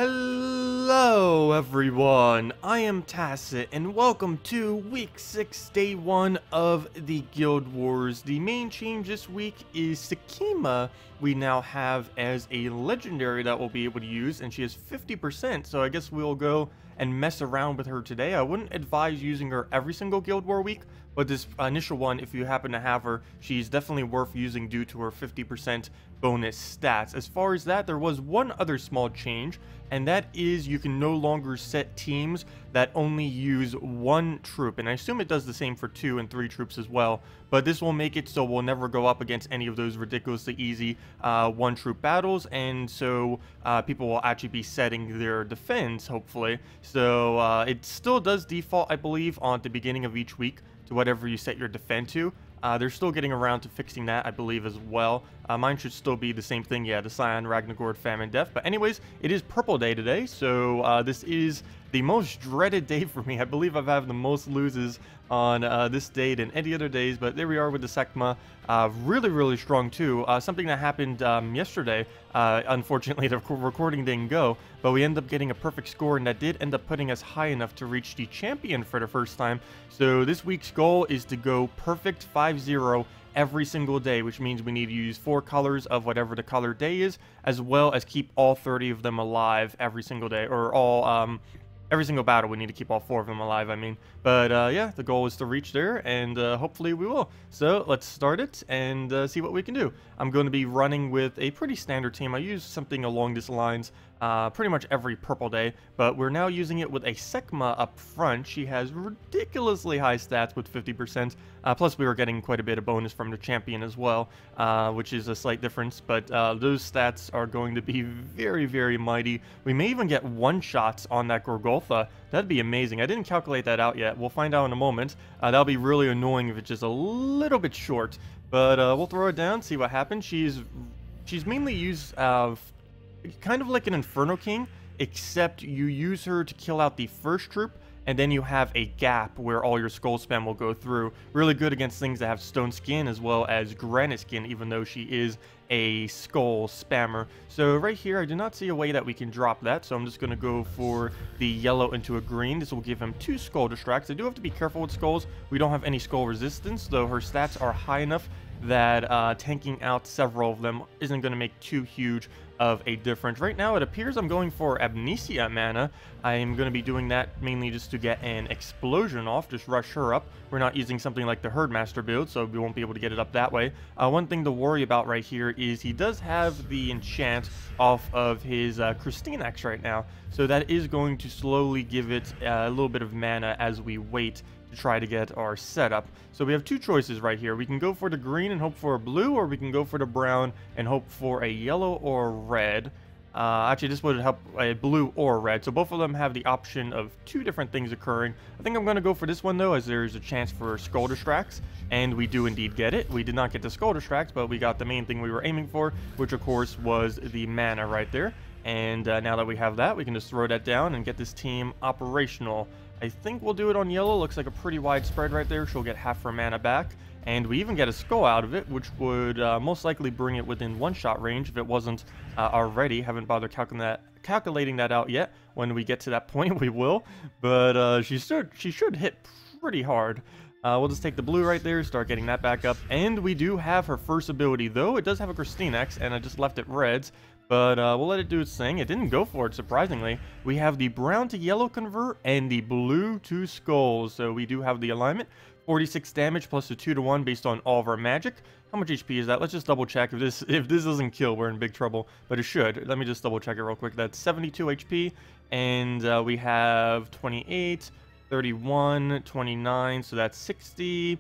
Hello everyone, I am Tacet and welcome to week 6 day 1 of the Guild Wars. The main change this week is Sekhma we now have as a legendary that we'll be able to use, and she has 50%, so I guess we'll go and mess around with her today. I wouldn't advise using her every single Guild War week, but this initial one, if you happen to have her, she's definitely worth using due to her 50% bonus stats. As far as that, there was one other small change, and that is you can no longer set teams that only use one troop, and I assume it does the same for 2 and 3 troops as well, but this will make it so we'll never go up against any of those ridiculously easy one troop battles, and so people will actually be setting their defense, hopefully. So it still does default, I believe, on the beginning of each week to whatever you set your defend to. They're still getting around to fixing that, I believe, as well. Mine should still be the same thing, yeah, the Scion, Ragnargord, Famine, Death. But anyways, it is Purple Day today, so this is the most dreaded day for me. I believe I've had the most loses on this day than any other days, but there we are with the Sekhma. Really strong too. Something that happened yesterday, unfortunately the recording didn't go, but we ended up getting a perfect score, and that did end up putting us high enough to reach the champion for the first time. So this week's goal is to go perfect 5-0 every single day, which means we need to use 4 colors of whatever the color day is, as well as keep all 30 of them alive every single day, or all every single battle we need to keep all 4 of them alive, I mean. But yeah, the goal is to reach there, and hopefully we will. So let's start it and see what we can do. I'm going to be running with a pretty standard team. I use something along these lines pretty much every purple day, but we're now using it with a Sekhma up front. She has ridiculously high stats with 50%, plus we were getting quite a bit of bonus from the champion as well, which is a slight difference, but those stats are going to be very mighty. We may even get one-shots on that Golgotha. That'd be amazing. I didn't calculate that out yet. We'll find out in a moment. That'll be really annoying if it's just a little bit short, but we'll throw it down, see what happens. She's mainly used kind of like an Inferno King, except you use her to kill out the first troop, and then you have a gap where all your skull spam will go through. Really good against things that have stone skin as well as granite skin, even though she is a skull spammer. So right here, I do not see a way that we can drop that, so I'm just going to go for the yellow into a green. This will give him 2 skull distracts. I do have to be careful with skulls. We don't have any skull resistance, though her stats are high enough that tanking out several of them isn't going to make too huge of a difference. Right now, it appears I'm going for Amnesia mana. I am going to be doing that mainly just to get an explosion off, just rush her up. We're not using something like the Herdmaster build, so we won't be able to get it up that way. One thing to worry about right here is he does have the enchant off of his Christine Axe right now, so that is going to slowly give it a little bit of mana as we wait to try to get our setup. So we have 2 choices right here. We can go for the green and hope for a blue, or we can go for the brown and hope for a yellow or a red. Actually, this would help a blue or a red, so both of them have the option of 2 different things occurring. I think I'm going to go for this one though, as there's a chance for skull distracts, and we do indeed get it. We did not get the skull distracts, but we got the main thing we were aiming for, which of course was the mana right there. And now that we have that, we can just throw that down and get this team operational. I think we'll do it on yellow. Looks like a pretty wide spread right there. She'll get half her mana back, and we even get a skull out of it, which would most likely bring it within one-shot range if it wasn't already. Haven't bothered calculating that out yet. When we get to that point, we will, but she should hit pretty hard. We'll just take the blue right there, start getting that back up, and we do have her first ability, though it does have a Christine X, and I just left it reds. But we'll let it do its thing. It didn't go for it, surprisingly. We have the brown to yellow convert and the blue to skulls. So we do have the alignment. 46 damage plus a 2-to-1 based on all of our magic. How much HP is that? Let's just double check. If this doesn't kill, we're in big trouble. But it should. Let me just double check it real quick. That's 72 HP. And we have 28, 31, 29. So that's 60,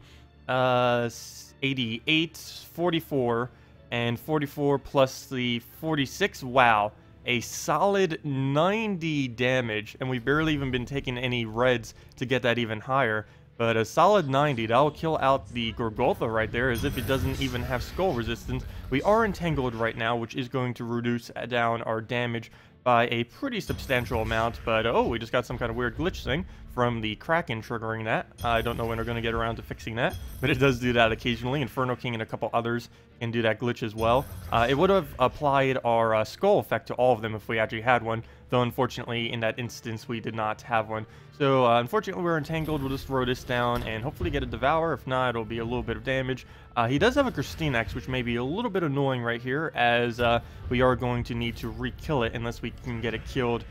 88, 44. And 44 plus the 46, wow, a solid 90 damage, and we've barely even been taking any reds to get that even higher, but a solid 90, that'll kill out the Golgotha right there, as if it doesn't even have skull resistance. We are entangled right now, which is going to reduce down our damage by a pretty substantial amount, but oh, we just got some kind of weird glitch thing. from the Kraken triggering that. I don't know when we're going to get around to fixing that, but it does do that occasionally. Inferno King and a couple others can do that glitch as well. It would have applied our skull effect to all of them if we actually had one, though unfortunately in that instance we did not have one. So unfortunately we're entangled. We'll just throw this down and hopefully get a Devour. If not, it'll be a little bit of damage. He does have a Christinax, which may be a little bit annoying right here, as we are going to need to re-kill it unless we can get it killed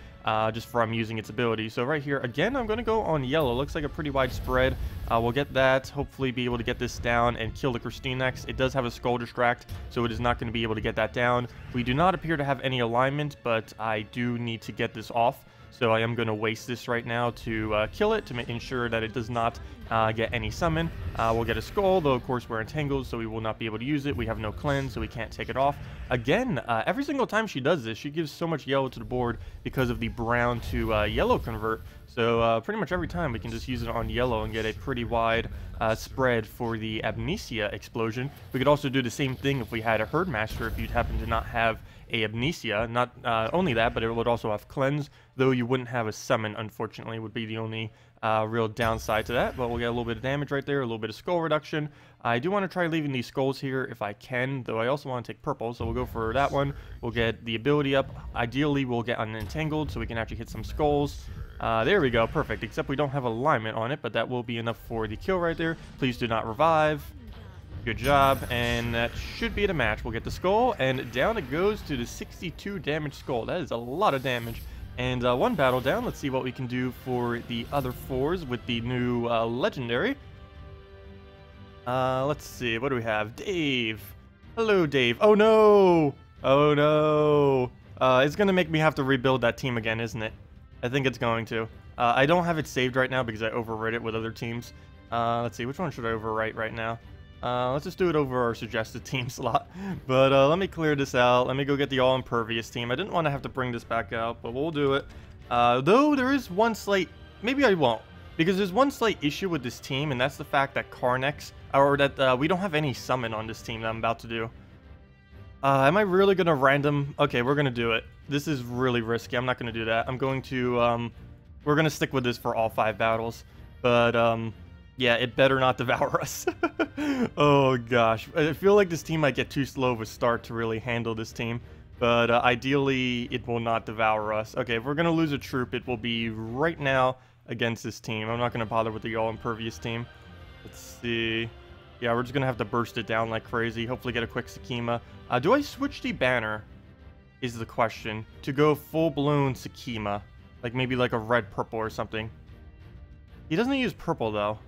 just from using its ability. So right here, again, I'm going to go on yellow. Looks like a pretty wide spread. We'll get that, hopefully be able to get this down and kill the Christinax. It does have a Skull Distract, so it is not going to be able to get that down. We do not appear to have any alignment, but I do need to get this off. So I am going to waste this right now to kill it, to ensure that it does not get any summon. We'll get a skull, though of course we're entangled, so we will not be able to use it. We have no cleanse, so we can't take it off. Again, every single time she does this, she gives so much yellow to the board because of the brown to yellow convert. So pretty much every time we can just use it on yellow and get a pretty wide spread for the Amnesia explosion. We could also do the same thing if we had a Herdmaster, if you'd happen to not have a Amnesia. Not only that, but it would also have Cleanse, though you wouldn't have a Summon, unfortunately, would be the only real downside to that. But we'll get a little bit of damage right there, a little bit of skull reduction. I do want to try leaving these skulls here if I can, though I also want to take purple, so we'll go for that one. We'll get the ability up. Ideally, we'll get unentangled so we can actually hit some skulls. There we go, perfect, except we don't have alignment on it, but that will be enough for the kill right there. Please do not revive. Good job, and that should be the match. We'll get the skull, and down it goes to the 62 damage skull. That is a lot of damage. And one battle down. Let's see what we can do for the other fours with the new legendary. Let's see, what do we have? Dave. Hello, Dave. Oh no! Oh no! It's gonna make me have to rebuild that team again, isn't it? I think it's going to. I don't have it saved right now because I overwrote it with other teams. Let's see, which one should I overwrite right now? Let's just do it over our suggested team slot. But let me clear this out. Let me go get the all-impervious team. I didn't want to have to bring this back out, but we'll do it. Though there is one slight... Maybe I won't. Because there's one slight issue with this team, and that's the fact that Karnex... Or that we don't have any summon on this team that I'm about to do. Am I really going to random... Okay, we're going to do it. This is really risky. I'm not going to do that. I'm going to... We're going to stick with this for all 5 battles. But, yeah, it better not devour us. Oh, gosh. I feel like this team might get too slow of a start to really handle this team. But ideally, it will not devour us. Okay, if we're going to lose a troop, it will be right now against this team. I'm not going to bother with the all-impervious team. Let's see. Yeah, we're just going to have to burst it down like crazy. Hopefully get a quick Sekhma. Do I switch the banner, is the question, to go full-blown Sekhma? Like maybe like a red-purple or something. He doesn't use purple, though.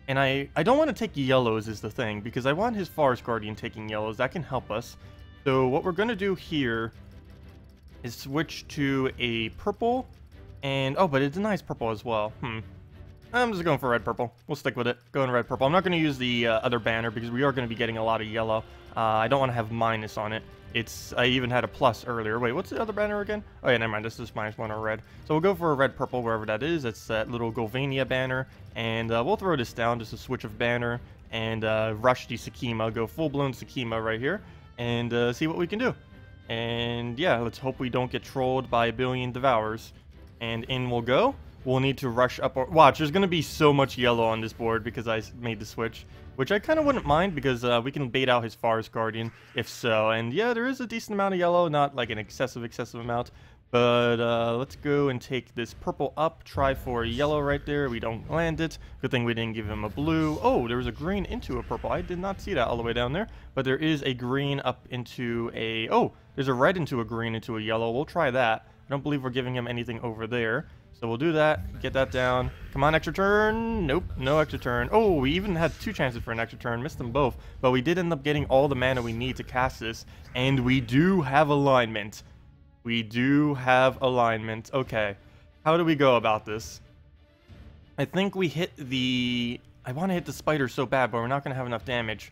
And I don't want to take yellows is the thing, because I want his Forest Guardian taking yellows. That can help us. So what we're going to do here is switch to a purple. And, oh, but it denies purple as well. I'm just going for red-purple. We'll stick with it. Going red-purple. I'm not going to use the other banner because we are going to be getting a lot of yellow. I don't want to have minus on it. I even had a plus earlier. Wait, what's the other banner again? Oh yeah, never mind. This is -1 or red. So we'll go for a red-purple wherever that is. It's that little Golvania banner. And we'll throw this down, just a switch of banner. And rush the Sekhma. Go full-blown Sekhma right here. And see what we can do. And yeah, let's hope we don't get trolled by a billion Devours. And in we'll go. We'll need to rush up. Watch, there's going to be so much yellow on this board because I made the switch. Which I kind of wouldn't mind because we can bait out his Forest Guardian if so. And yeah, there is a decent amount of yellow, not like an excessive amount. But let's go and take this purple up. Try for a yellow right there. We don't land it. Good thing we didn't give him a blue. Oh, there was a green into a purple. I did not see that all the way down there. But there is a green up into a... Oh, there's a red into a green into a yellow. We'll try that. I don't believe we're giving him anything over there. So we'll do that, get that down. Come on, extra turn. Nope, no extra turn. Oh, we even had 2 chances for an extra turn, missed them both. But we did end up getting all the mana we need to cast this. And we do have alignment. We do have alignment. Okay, how do we go about this? I think we hit the... I want to hit the spider so bad, but we're not going to have enough damage.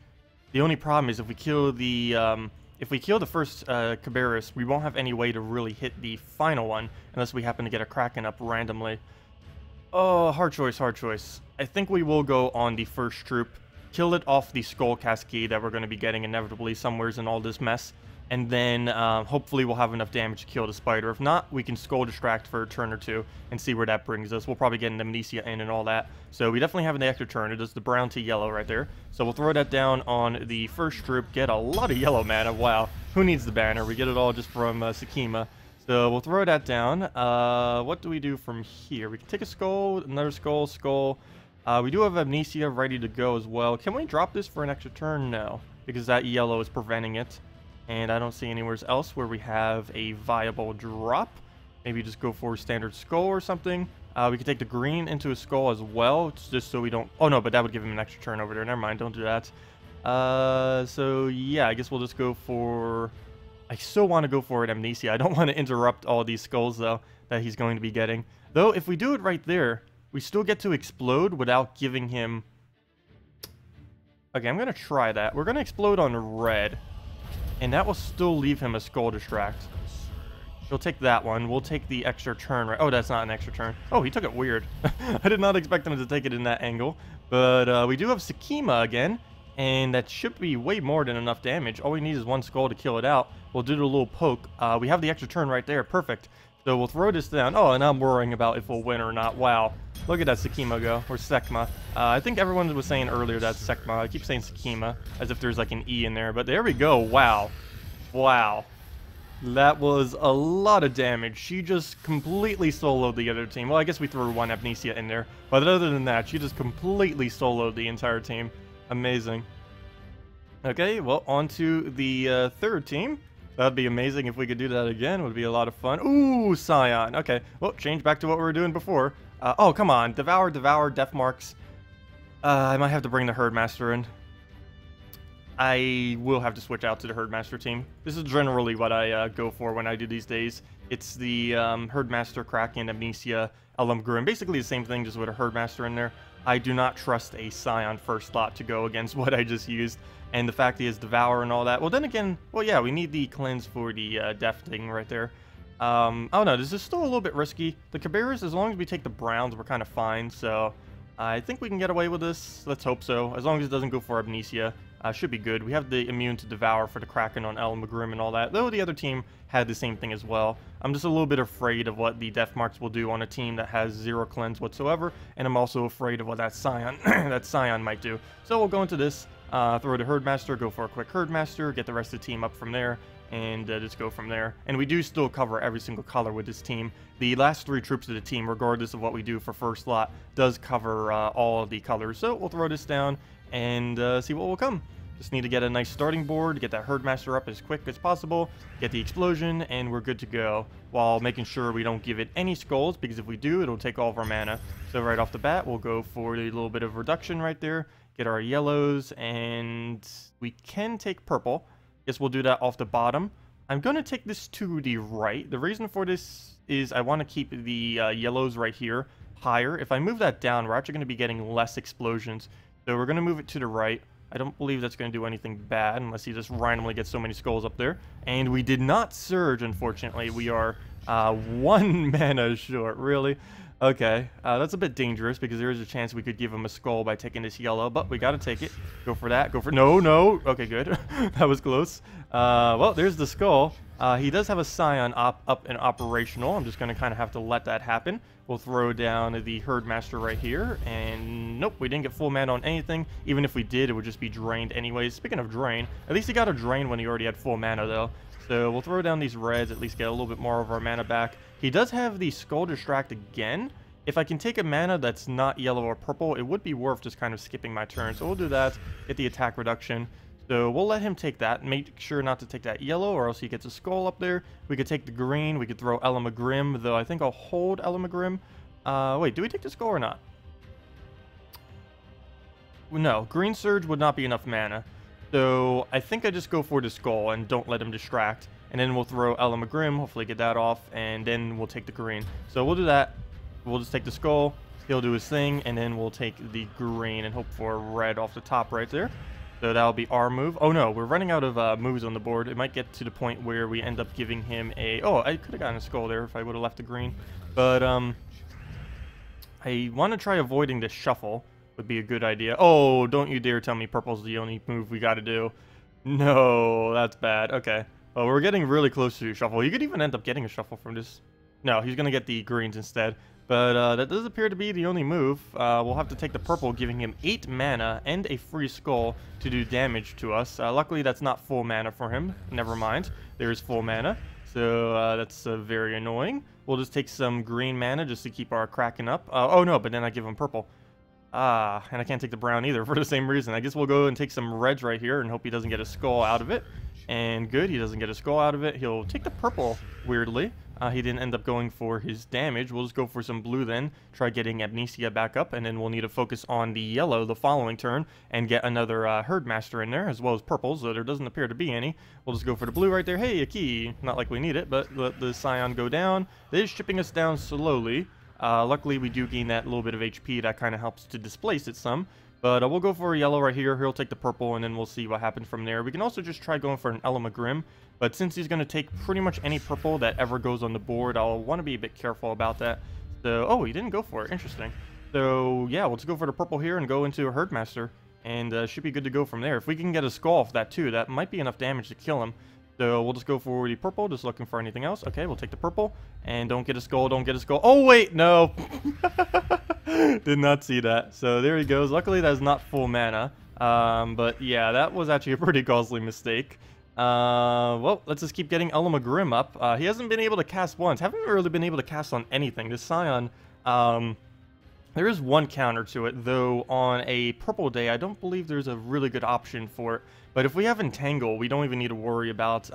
The only problem is if we kill the... If we kill the first Cabarrus, we won't have any way to really hit the final one unless we happen to get a Kraken up randomly. Oh, hard choice, hard choice. I think we will go on the first troop, kill it off the Skull Cascade that we're going to be getting inevitably somewheres in all this mess, And then hopefully we'll have enough damage to kill the spider. If not, we can Skull Distract for a turn or two and see where that brings us. We'll probably get an Amnesia in and all that. So we definitely have an extra turn. It is the brown to yellow right there. So we'll throw that down on the first troop. Get a lot of yellow mana. Wow. Who needs the banner? We get it all just from Sekhma. So we'll throw that down. What do we do from here? We can take a skull, another skull, skull. We do have Amnesia ready to go as well. Can we drop this for an extra turn? No, because that yellow is preventing it. And I don't see anywhere else where we have a viable drop. Maybe just go for a standard skull or something. We could take the green into a skull as well, just so we don't... Oh, no, but that would give him an extra turn over there. Never mind, don't do that. So, yeah, I guess we'll just go for... I still want to go for an Amnesia. I don't want to interrupt all these skulls, though, that he's going to be getting. Though, if we do it right there, we still get to explode without giving him... Okay, I'm going to try that. We're going to explode on red. And that will still leave him a Skull Distract. He'll take that one. We'll take the extra turn, right? Oh, that's not an extra turn. Oh, he took it weird. I did not expect him to take it in that angle. But we do have Sekhma again. And that should be way more than enough damage. All we need is one skull to kill it out. We'll do the little poke. We have the extra turn right there. Perfect. So we'll throw this down. Oh, and I'm worrying about if we'll win or not. Wow. Look at that Sekhma go. Or Sekhma. I think everyone was saying earlier that's Sekhma. I keep saying Sekhma as if there's like an E in there. But there we go. Wow. Wow. That was a lot of damage. She just completely soloed the other team. Well, I guess we threw one Amnesia in there. But other than that, she just completely soloed the entire team. Amazing. Okay, well, on to the third team. That'd be amazing if we could do that again. It would be a lot of fun. Ooh, Scion. Okay, well, change back to what we were doing before. Oh, come on. Devour, Devour, Death Marks. I might have to bring the Herdmaster in. I will have to switch out to the Herdmaster team. This is generally what I go for when I do these days. It's the Herdmaster, Kraken, Amnesia, Elum Grim. Basically the same thing, just with a Herdmaster in there. I do not trust a Scion first slot to go against what I just used. And the fact he is Devour and all that. Well, then again, well, yeah, we need the cleanse for the Death thing right there. Oh no, this is still a little bit risky. The Caberas, as long as we take the Browns, we're kind of fine. So I think we can get away with this. Let's hope so. As long as it doesn't go for Amnesia, should be good. We have the immune to Devour for the Kraken on Elum Grim and all that. Though the other team had the same thing as well. I'm just a little bit afraid of what the Death Marks will do on a team that has 0 cleanse whatsoever. And I'm also afraid of what that Scion, that Scion might do. So we'll go into this. Throw the Herdmaster, go for a quick Herdmaster, get the rest of the team up from there, and just go from there. And we do still cover every single color with this team. The last 3 troops of the team, regardless of what we do for first slot, does cover all of the colors. So we'll throw this down and see what will come. Just need to get a nice starting board, get that Herdmaster up as quick as possible, get the explosion, and we're good to go, while making sure we don't give it any skulls, because if we do, it'll take all of our mana. So right off the bat, we'll go for a little bit of reduction right there, get our yellows, and we can take purple. Guess we'll do that off the bottom. I'm going to take this to the right. The reason for this is I want to keep the yellows right here higher. If I move that down, we're actually going to be getting less explosions. So we're going to move it to the right. I don't believe that's going to do anything bad unless he just randomly gets so many skulls up there. And we did not surge, unfortunately. We are 1 mana short, really. Okay, that's a bit dangerous because there is a chance we could give him a skull by taking this yellow, but we got to take it. Go for that. Go for... No, no. Okay, good. That was close. Well, there's the skull. He does have a Scion up and operational. I'm just going to kind of have to let that happen. We'll throw down the Herdmaster right here. And nope, we didn't get full mana on anything. Even if we did, it would just be drained anyways. Speaking of drain, at least he got a drain when he already had full mana, though. So we'll throw down these reds, at least get a little bit more of our mana back. He does have the Skull Distract again. If I can take a mana that's not yellow or purple, it would be worth just kind of skipping my turn. So we'll do that, get the attack reduction. So we'll let him take that. Make sure not to take that yellow or else he gets a skull up there. We could take the green. We could throw Elum Grim, though I think I'll hold Elum Grim. Wait, do we take the skull or not? No, Green Surge would not be enough mana. So I think I just go for the skull and don't let him distract. And then we'll throw Elum Grim, hopefully get that off, and then we'll take the green. So we'll do that. We'll just take the skull, he'll do his thing, and then we'll take the green and hope for a red off the top right there. So that'll be our move. Oh no, we're running out of moves on the board. It might get to the point where we end up giving him a... Oh, I could have gotten a skull there if I would have left the green. But I want to try avoiding this shuffle. Would be a good idea. Oh, don't you dare tell me purple's the only move we got to do. No, that's bad. Okay. Oh, we're getting really close to a shuffle. You could even end up getting a shuffle from this. No, he's going to get the greens instead. But that does appear to be the only move. We'll have to take the purple, giving him 8 mana and a free skull to do damage to us. Luckily, that's not full mana for him. Never mind. There is full mana. So that's very annoying. We'll just take some green mana just to keep our Kraken up. Oh, no, but then I give him purple. And I can't take the brown either for the same reason. I guess we'll go and take some reds right here and hope he doesn't get a skull out of it. And good, he doesn't get a skull out of it. He'll take the purple, weirdly. He didn't end up going for his damage. We'll just go for some blue then. Try getting Amnesia back up, and then we'll need to focus on the yellow the following turn and get another Herdmaster in there, as well as purples, though there doesn't appear to be any. We'll just go for the blue right there. Hey, a key. Not like we need it, but let the Scion go down. It is shipping us down slowly. Luckily, we do gain that little bit of HP. That kind of helps to displace it some. But we'll go for a yellow right here. He'll take the purple, and then we'll see what happens from there. We can also just try going for an Grim. But since he's going to take pretty much any purple that ever goes on the board, I'll want to be a bit careful about that. So, oh, he didn't go for it. Interesting. So, yeah, we'll just go for the purple here and go into a Herdmaster. And should be good to go from there. If we can get a skull off that, too, that might be enough damage to kill him. So we'll just go for the purple, just looking for anything else. Okay, we'll take the purple. And don't get a skull, don't get a skull. Oh, wait, no. Did not see that. So there he goes. Luckily, that's not full mana. But yeah, that was actually a pretty costly mistake. Well, let's just keep getting Grim up. He hasn't been able to cast once. Haven't really been able to cast on anything. This Scion, there is one counter to it, though on a purple day, I don't believe there's a really good option for it. But if we have Entangle, we don't even need to worry about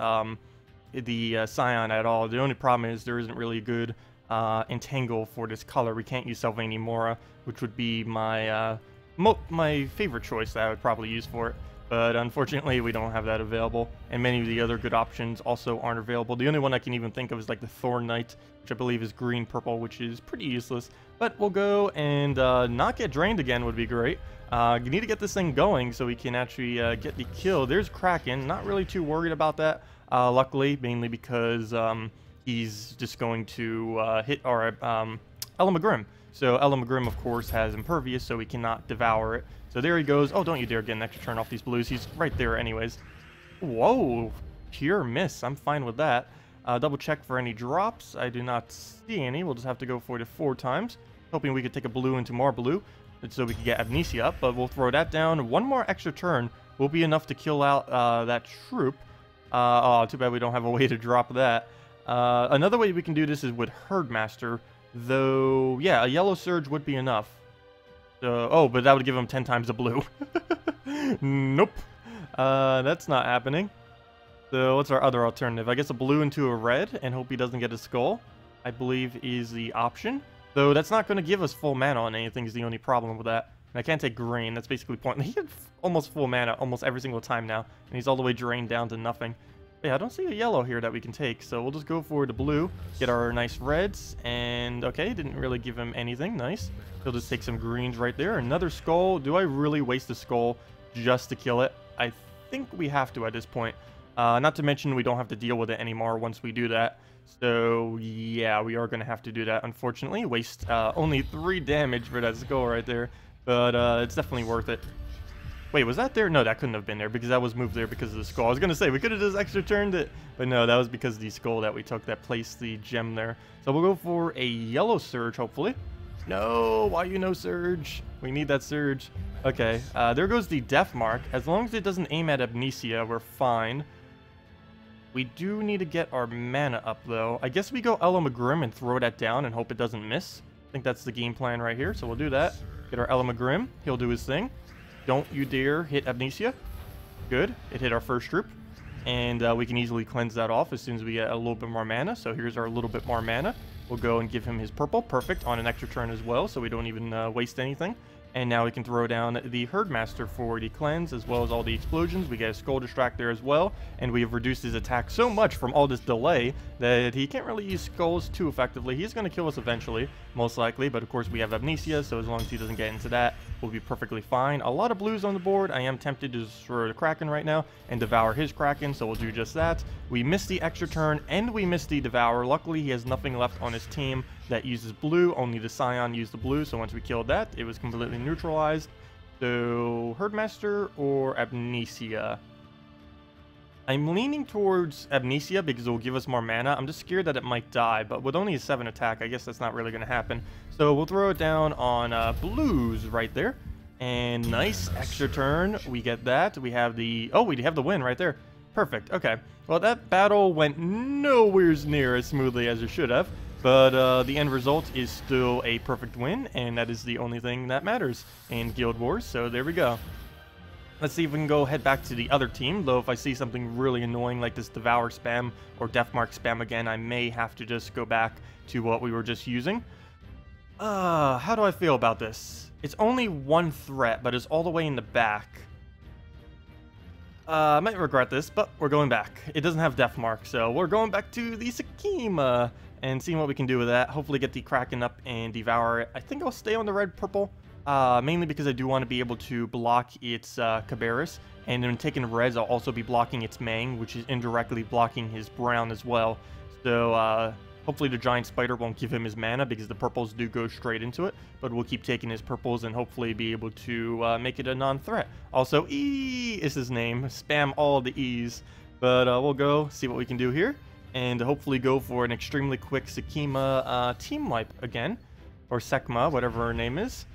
the Scion at all. The only problem is there isn't really a good Entangle for this color. We can't use Sylvania Mora, which would be my my favorite choice that I would probably use for it. But unfortunately, we don't have that available, and many of the other good options also aren't available. The only one I can even think of is like the Thorn Knight, which I believe is green-purple, which is pretty useless. But we'll go and not get drained again would be great. You need to get this thing going so we can actually get the kill. There's Kraken. Not really too worried about that, luckily, mainly because he's just going to hit our Grim. So Grim, of course, has Impervious, so we cannot devour it. So there he goes. Oh, don't you dare get an extra turn off these blues. He's right there anyways. Whoa, pure miss. I'm fine with that. Double check for any drops. I do not see any. We'll just have to go for it 4 times. Hoping we could take a blue into more blue so we can get Amnesia up, but we'll throw that down. One more extra turn will be enough to kill out that troop. Oh, too bad we don't have a way to drop that. Another way we can do this is with Herdmaster, though, yeah, a yellow surge would be enough. Oh, but that would give him 10 times the blue. Nope. That's not happening. So what's our other alternative? I guess a blue into a red and hope he doesn't get a skull, I believe is the option. Though that's not going to give us full mana on anything is the only problem with that. And I can't take green. That's basically pointless. He had almost full mana almost every single time now. And he's all the way drained down to nothing. But yeah, I don't see a yellow here that we can take. So we'll just go for the blue. Get our nice reds. And okay, didn't really give him anything. Nice. He'll just take some greens right there. Another skull. Do I really waste a skull just to kill it? I think we have to at this point. Not to mention we don't have to deal with it anymore once we do that. So yeah, we are going to have to do that, unfortunately. Waste only 3 damage for that skull right there. But it's definitely worth it. Wait, was that there? No, that couldn't have been there because that was moved there because of the skull. I was going to say, we could have just extra turned it. But no, that was because of the skull that we took that placed the gem there. So we'll go for a yellow surge, hopefully. No, why you no surge? We need that surge. Okay, there goes the death mark. As long as it doesn't aim at Amnesia, we're fine. We do need to get our mana up, though. I guess we go Grim and throw that down and hope it doesn't miss. I think that's the game plan right here, so we'll do that. Get our Grim. He'll do his thing. Don't you dare hit Amnesia. Good. It hit our first troop. And we can easily cleanse that off as soon as we get a little bit more mana. So here's our little bit more mana. We'll go and give him his purple. Perfect. On an extra turn as well, so we don't even waste anything. And now we can throw down the Herdmaster for the cleanse, as well as all the explosions. We get a Skull Distract there as well, and we have reduced his attack so much from all this delay that he can't really use Skulls too effectively. He's going to kill us eventually, most likely, but of course we have Amnesia, so as long as he doesn't get into that, we'll be perfectly fine. A lot of blues on the board. I am tempted to destroy the Kraken right now and devour his Kraken, so we'll do just that. We missed the extra turn, and we missed the Devour. Luckily, he has nothing left on his team that uses blue. Only the Scion used the blue, so once we killed that, it was completely neutralized. So, Herdmaster or Amnesia? I'm leaning towards Amnesia because it will give us more mana. I'm just scared that it might die, but with only a 7 attack, I guess that's not really going to happen. So we'll throw it down on blues right there. And nice, extra turn. We get that. We have the... Oh, we have the win right there. Perfect. Okay. Well, that battle went nowhere near as smoothly as it should have. But the end result is still a perfect win, and that is the only thing that matters in Guild Wars. So there we go. Let's see if we can go head back to the other team, though if I see something really annoying like this Devour spam or Deathmark spam again, I may have to just go back to what we were just using. How do I feel about this? It's only one threat, but it's all the way in the back. I might regret this, but we're going back. It doesn't have Deathmark, so we're going back to the Sekhma and seeing what we can do with that. Hopefully get the Kraken up and devour it. I think I'll stay on the red-purple. Mainly because I do want to be able to block its Cabarrus, and then taking reds, I'll also be blocking its Mang, which is indirectly blocking his brown as well. So hopefully the giant spider won't give him his mana because the purples do go straight into it, but we'll keep taking his purples and hopefully be able to make it a non-threat. Also, E is his name. Spam all of the E's, but we'll go see what we can do here and hopefully go for an extremely quick Sekhma team wipe again, or Sekhma, whatever her name is.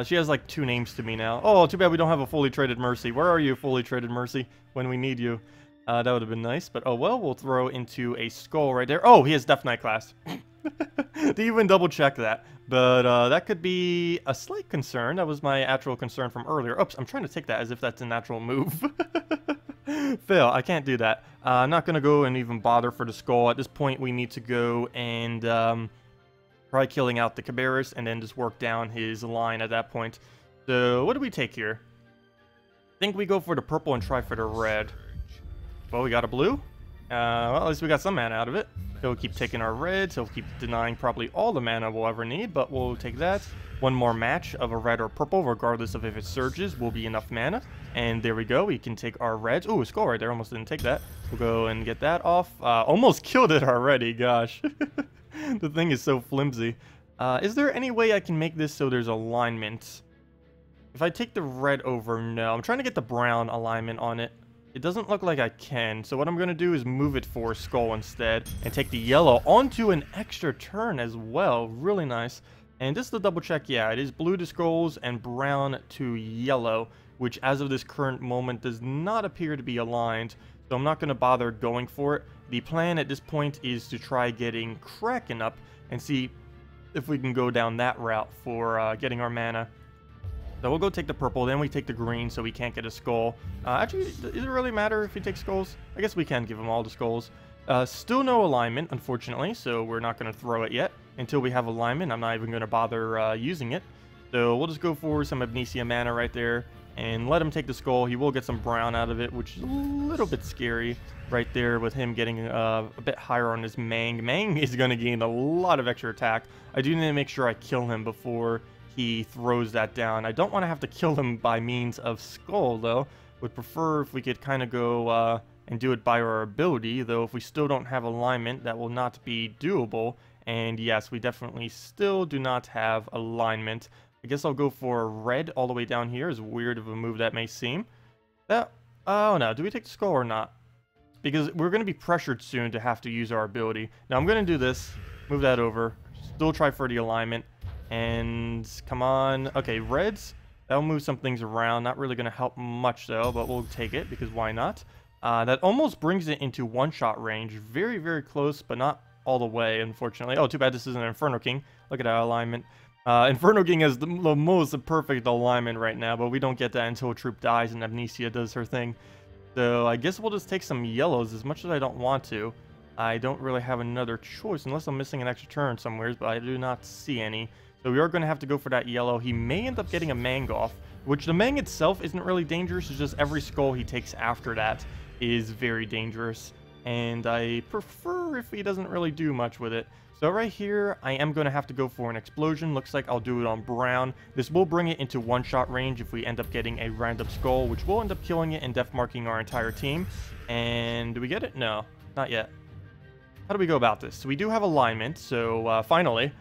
She has like 2 names to me now. Oh, too bad we don't have a fully traded Mercy. Where are you, fully traded Mercy, when we need you? That would have been nice, but oh well, we'll throw into a skull right there. Oh, he has Death Knight class. Didn't even double check that, but that could be a slight concern. That was my actual concern from earlier. Oops, I'm trying to take that as if that's a natural move. Fail, I can't do that. I'm not going to go and even bother for the skull. At this point, we need to go and... try killing out the Cabarrus and then just work down his line at that point. So, what do we take here? I think we go for the purple and try for the red. Well, we got a blue. Well, at least we got some mana out of it. He'll keep taking our reds. He'll keep denying probably all the mana we'll ever need, but we'll take that. One more match of a red or purple, regardless of if it surges, will be enough mana. And there we go. We can take our reds. Ooh, a skull right there. Almost didn't take that. We'll go and get that off. Almost killed it already. Gosh. The thing is so flimsy. Is there any way I can make this so there's alignment? If I take the red over, no. I'm trying to get the brown alignment on it. It doesn't look like I can. So what I'm going to do is move it for skull instead and take the yellow onto an extra turn as well. Really nice. And just to double check, yeah, it is blue to skulls and brown to yellow, which as of this current moment does not appear to be aligned. So I'm not going to bother going for it. The plan at this point is to try getting Kraken up and see if we can go down that route for getting our mana. So we'll go take the purple, then we take the green so we can't get a skull. Actually, does it really matter if we take skulls? I guess we can give them all the skulls. Still no alignment, unfortunately, so we're not going to throw it yet. Until we have alignment, I'm not even going to bother using it. So we'll just go for some Amnesia mana right there and let him take the skull. He will get some brown out of it, which is a little bit scary right there with him getting a bit higher on his Mang. Mang is going to gain a lot of extra attack. I do need to make sure I kill him before he throws that down. I don't want to have to kill him by means of skull, though. Would prefer if we could kind of go and do it by our ability, though if we still don't have alignment, that will not be doable. And yes, we definitely still do not have alignment. I guess I'll go for red all the way down here, as weird of a move that may seem. Oh no, do we take the skull or not? Because we're going to be pressured soon to have to use our ability. Now I'm going to do this, move that over, still try for the alignment, and come on. Okay, reds, that'll move some things around, not really going to help much though, but we'll take it because why not? That almost brings it into one-shot range, very, very close, but not all the way, unfortunately. Oh, too bad this isn't Inferno King. Look at our alignment. Inferno King has the most perfect alignment right now, but we don't get that until a troop dies and Amnesia does her thing. So I guess we'll just take some yellows as much as I don't want to. I don't really have another choice unless I'm missing an extra turn somewhere, but I do not see any. So we are going to have to go for that yellow. He may end up getting a Mang off, which the Mang itself isn't really dangerous. It's just every skull he takes after that is very dangerous. And I prefer if he doesn't really do much with it. So right here, I am going to have to go for an explosion. Looks like I'll do it on brown. This will bring it into one-shot range if we end up getting a random skull, which will end up killing it and death-marking our entire team. And do we get it? No, not yet. How do we go about this? So we do have alignment, so finally.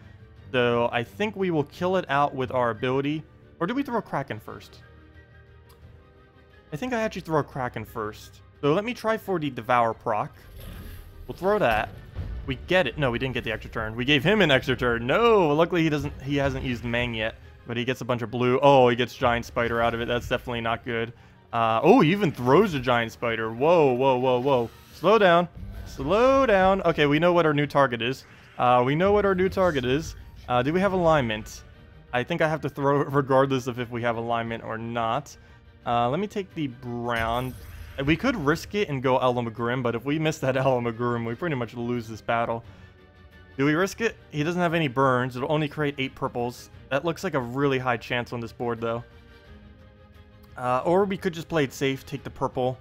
So I think we will kill it out with our ability. Or do we throw a Kraken first? I think I actually throw a Kraken first. So let me try for the Devour proc. We'll throw that. We get it. No, we didn't get the extra turn. We gave him an extra turn. No, luckily he hasn't used Mang yet, but he gets a bunch of blue. Oh, he gets Giant Spider out of it. That's definitely not good. Oh, he even throws a Giant Spider. Whoa, whoa, whoa, whoa. Slow down. Slow down. Okay, we know what our new target is. Do we have alignment? I think I have to throw it regardless of if we have alignment or not. Let me take the brown. We could risk it and go Elamagrim, but if we miss that Elamagrim, we pretty much lose this battle. Do we risk it? He doesn't have any burns. It'll only create 8 purples. That looks like a really high chance on this board, though. Or we could just play it safe, take the purple,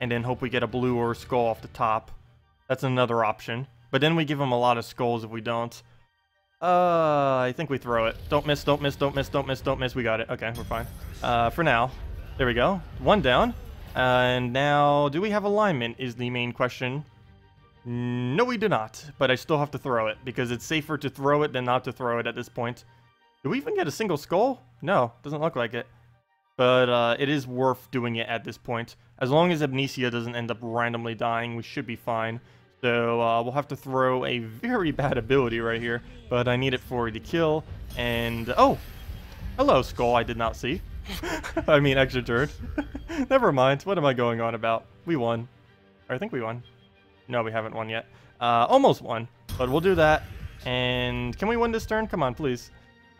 and then hope we get a blue or a skull off the top. That's another option. But then we give him a lot of skulls if we don't. I think we throw it. Don't miss, don't miss, don't miss, don't miss, don't miss. We got it. Okay, we're fine. For now. There we go. 1 down. And now, do we have alignment is the main question. No, we do not. But I still have to throw it, because it's safer to throw it than not to throw it at this point. Do we even get a single skull? No, doesn't look like it. But it is worth doing it at this point. As long as Amnesia doesn't end up randomly dying, we should be fine. So we'll have to throw a very bad ability right here. But I need it for the kill. And, oh! Hello, skull I did not see. I mean, extra turn. Never mind. What am I going on about? We won. Or I think we won. No, we haven't won yet. Almost won. But we'll do that. And can we win this turn? Come on, please.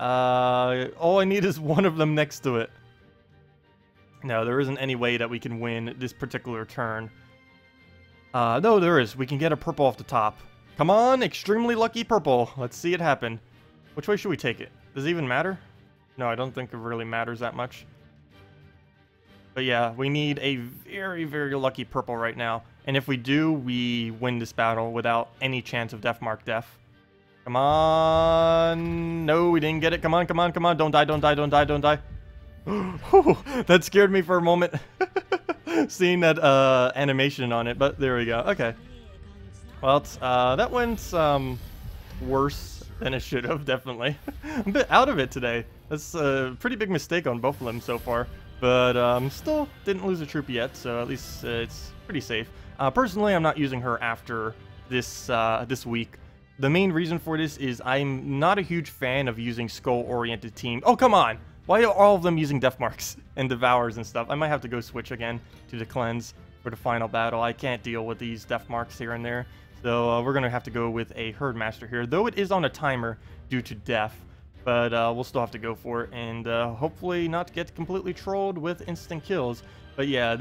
All I need is one of them next to it. No, there isn't any way that we can win this particular turn. No, there is. We can get a purple off the top. Come on, extremely lucky purple. Let's see it happen. Which way should we take it? Does it even matter? No, I don't think it really matters that much. But yeah, we need a very, very lucky purple right now. And if we do, we win this battle without any chance of Deathmark Death. Come on. No, we didn't get it. Come on, come on, come on. Don't die, don't die, don't die, don't die. That scared me for a moment. Seeing that animation on it, but there we go. Okay. Well, that went worse than it should have, definitely. I'm a bit out of it today. That's a pretty big mistake on both of them so far. But still didn't lose a troop yet, so at least it's pretty safe. Personally, I'm not using her after this this week. The main reason for this is I'm not a huge fan of using skull-oriented team. Oh, come on! Why are all of them using death marks and devours and stuff? I might have to go switch again to the cleanse for the final battle. I can't deal with these death marks here and there. So we're going to have to go with a Herdmaster here, though it is on a timer due to death. But we'll still have to go for it and hopefully not get completely trolled with instant kills. But yeah,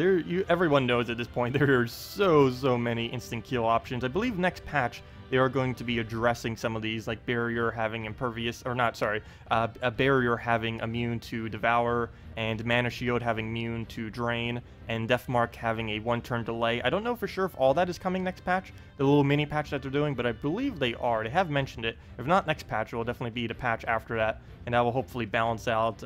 everyone knows at this point there are so many instant kill options. I believe next patch they are going to be addressing some of these, like barrier having impervious, or not, sorry, a barrier having immune to devour, and mana shield having immune to drain, and deathmark having a 1-turn delay. I don't know for sure if all that is coming next patch, the little mini patch that they're doing, but I believe they are. They have mentioned it. If not next patch, it will definitely be the patch after that, and that will hopefully balance out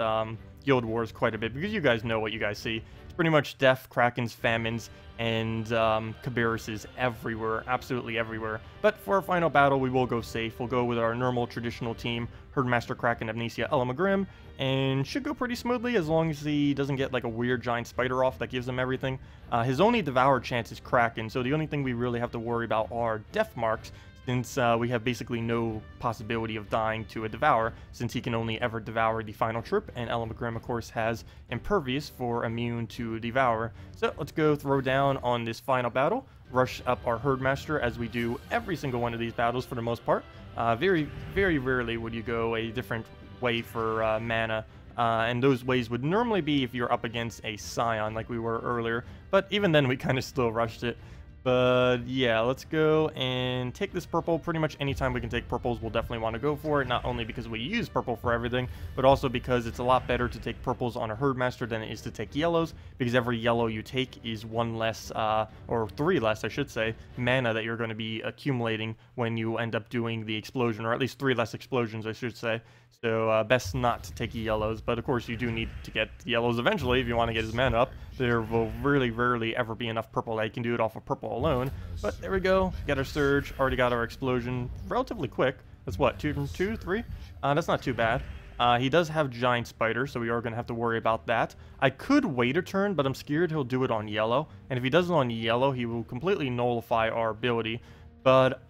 Guild Wars quite a bit, because you guys know what you guys see. It's pretty much death, krakens, famines, and Caberuses everywhere, absolutely everywhere. But for our final battle, we will go safe. We'll go with our normal traditional team, Herdmaster, Kraken, Amnesia, Elamagrim, and should go pretty smoothly as long as he doesn't get like a weird giant spider off that gives him everything. His only devour chance is Kraken, so the only thing we really have to worry about are death marks, since we have basically no possibility of dying to a devour, since he can only ever devour the final troop, and Elamagrim, of course, has impervious for immune to devour. So let's go throw down on this final battle, rush up our Herdmaster as we do every single one of these battles for the most part. Very, very rarely would you go a different way for mana, and those ways would normally be if you're up against a Scion like we were earlier, but even then we kind of still rushed it. But yeah, let's go and take this purple. Pretty much anytime we can take purples, we'll definitely want to go for it. Not only because we use purple for everything, but also because it's a lot better to take purples on a Herdmaster than it is to take yellows, because every yellow you take is 1 less, or 3 less, I should say, mana that you're going to be accumulating when you end up doing the explosion, or at least 3 less explosions, I should say. So best not to take yellows, but of course you do need to get yellows eventually if you want to get his mana up. There will really rarely ever be enough purple that you can do it off of purple alone. But there we go, got our surge, already got our explosion relatively quick. That's what, 2, 3? That's not too bad. He does have Giant Spider, so we are going to have to worry about that. I could wait a turn, but I'm scared he'll do it on yellow. And if he does it on yellow, he will completely nullify our ability. But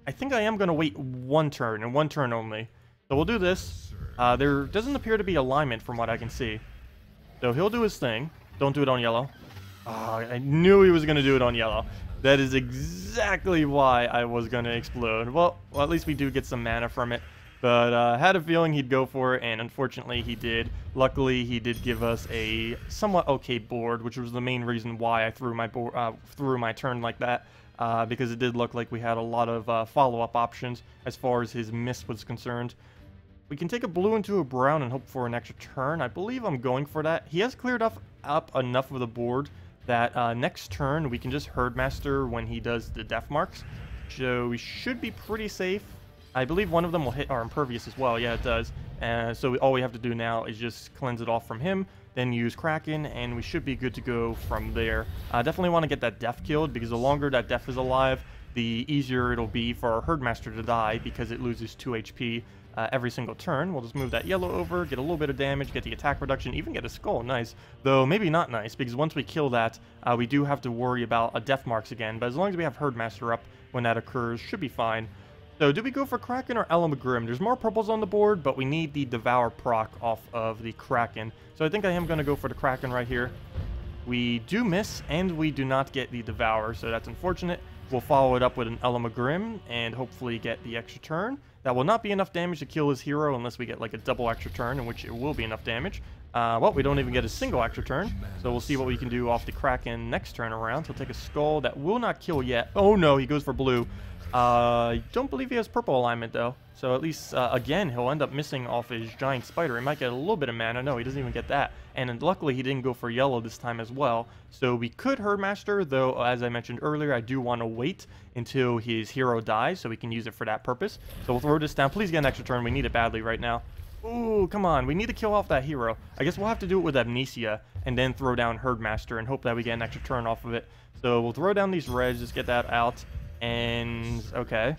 I think I am going to wait one turn, and one turn only. So we'll do this. There doesn't appear to be alignment from what I can see. So he'll do his thing. Don't do it on yellow. Oh, I knew he was going to do it on yellow. That is exactly why I was going to explode. Well, at least we do get some mana from it. But had a feeling he'd go for it, and unfortunately he did. Luckily, he did give us a somewhat okay board, which was the main reason why I threw my turn like that, because it did look like we had a lot of follow-up options as far as his miss was concerned. We can take a blue into a brown and hope for an extra turn. I believe I'm going for that. He has cleared up enough of the board that next turn we can just Herdmaster when he does the death marks. So we should be pretty safe. I believe one of them will hit our impervious as well. Yeah, it does. So all we have to do now is just cleanse it off from him, then use Kraken, and we should be good to go from there. I definitely want to get that Death killed, because the longer that Death is alive, the easier it'll be for our Herdmaster to die, because it loses 2 HP every single turn. We'll just move that yellow over, get a little bit of damage, get the attack reduction, even get a skull. Nice. Though maybe not nice, because once we kill that, we do have to worry about a Death marks again. But as long as we have Herdmaster up when that occurs, should be fine. So, do we go for Kraken or Elamagrim? There's more purples on the board, but we need the Devour proc off of the Kraken. So I think I am going to go for the Kraken right here. We do miss, and we do not get the Devour, so that's unfortunate. We'll follow it up with an Elamagrim, and hopefully get the extra turn. That will not be enough damage to kill his hero, unless we get like a double extra turn, in which it will be enough damage. Well, we don't even get a single extra turn, so we'll see what we can do off the Kraken next turn around. So we'll take a skull that will not kill yet. Oh no, he goes for blue. I don't believe he has purple alignment, though. So at least, again, he'll end up missing off his Giant Spider. He might get a little bit of mana. No, he doesn't even get that. And luckily, he didn't go for yellow this time as well. So we could Herdmaster, though, as I mentioned earlier, I do want to wait until his hero dies so we can use it for that purpose. So we'll throw this down. Please get an extra turn. We need it badly right now. Ooh, come on. We need to kill off that hero. I guess we'll have to do it with Amnesia and then throw down Herdmaster and hope that we get an extra turn off of it. So we'll throw down these reds, just get that out. And, okay.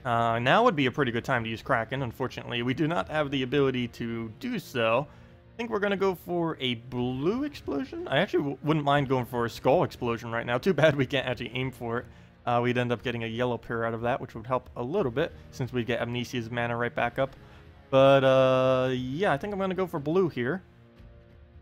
Now would be a pretty good time to use Kraken. Unfortunately, we do not have the ability to do so. I think we're going to go for a blue explosion. I actually wouldn't mind going for a skull explosion right now. Too bad we can't actually aim for it. We'd end up getting a yellow pair out of that, which would help a little bit, since we get Amnesia's mana right back up. But, yeah, I think I'm going to go for blue here.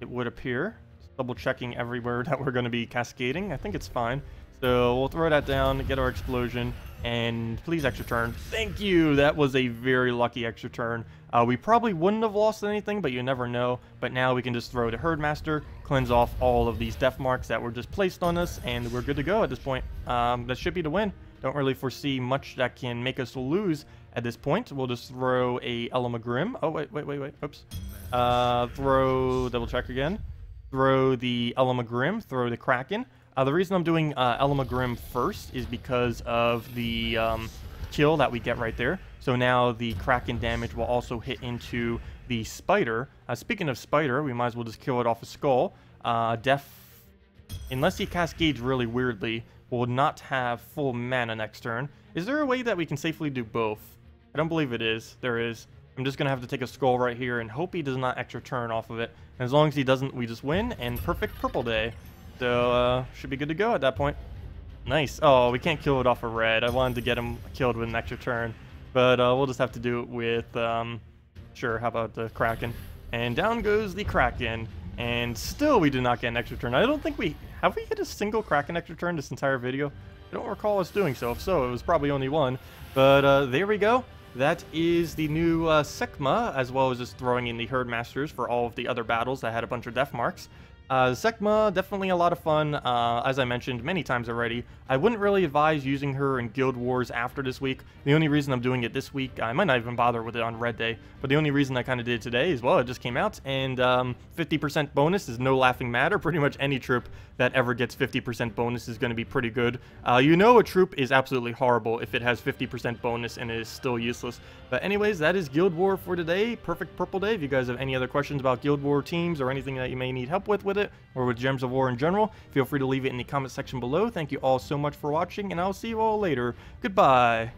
It would appear. Just double checking everywhere that we're going to be cascading. I think it's fine. So we'll throw that down, get our explosion, and please extra turn. Thank you! That was a very lucky extra turn. We probably wouldn't have lost anything, but you never know. But now we can just throw the Herdmaster, cleanse off all of these death marks that were just placed on us, and we're good to go at this point. That should be the win. Don't really foresee much that can make us lose at this point. We'll just throw a Elamagrim. Oh, wait. Oops. Double check again. Throw the Elamagrim, throw the Kraken. The reason I'm doing Elamagrim first is because of the kill that we get right there. So now the Kraken damage will also hit into the Spider. Speaking of Spider, we might as well just kill it off a skull. Death, unless he cascades really weirdly, will not have full mana next turn. Is there a way that we can safely do both? I don't believe it is. There is. I'm just going to have to take a skull right here and hope he does not extra turn off of it. And as long as he doesn't, we just win, and perfect purple day. So, should be good to go at that point. Nice. Oh, we can't kill it off a red. I wanted to get him killed with an extra turn. But we'll just have to do it with, sure, how about the Kraken? And down goes the Kraken. And still we did not get an extra turn. I don't think have we hit a single Kraken extra turn this entire video? I don't recall us doing so. If so, it was probably only one. But there we go. That is the new Sekhma, as well as just throwing in the Herdmasters for all of the other battles that had a bunch of death marks. Sekhma, definitely a lot of fun, as I mentioned many times already. I wouldn't really advise using her in Guild Wars after this week. The only reason I'm doing it this week, I might not even bother with it on Red Day, but the only reason I kind of did it today is, well, it just came out, and 50% bonus is no laughing matter. Pretty much any troop that ever gets 50% bonus is going to be pretty good. You know a troop is absolutely horrible if it has 50% bonus and it is still useless. But anyways, that is Guild War for today. Perfect purple day. If you guys have any other questions about Guild War teams or anything that you may need help with it, or with Gems of War in general, feel free to leave it in the comment section below. Thank you all so much for watching, and I'll see you all later. Goodbye.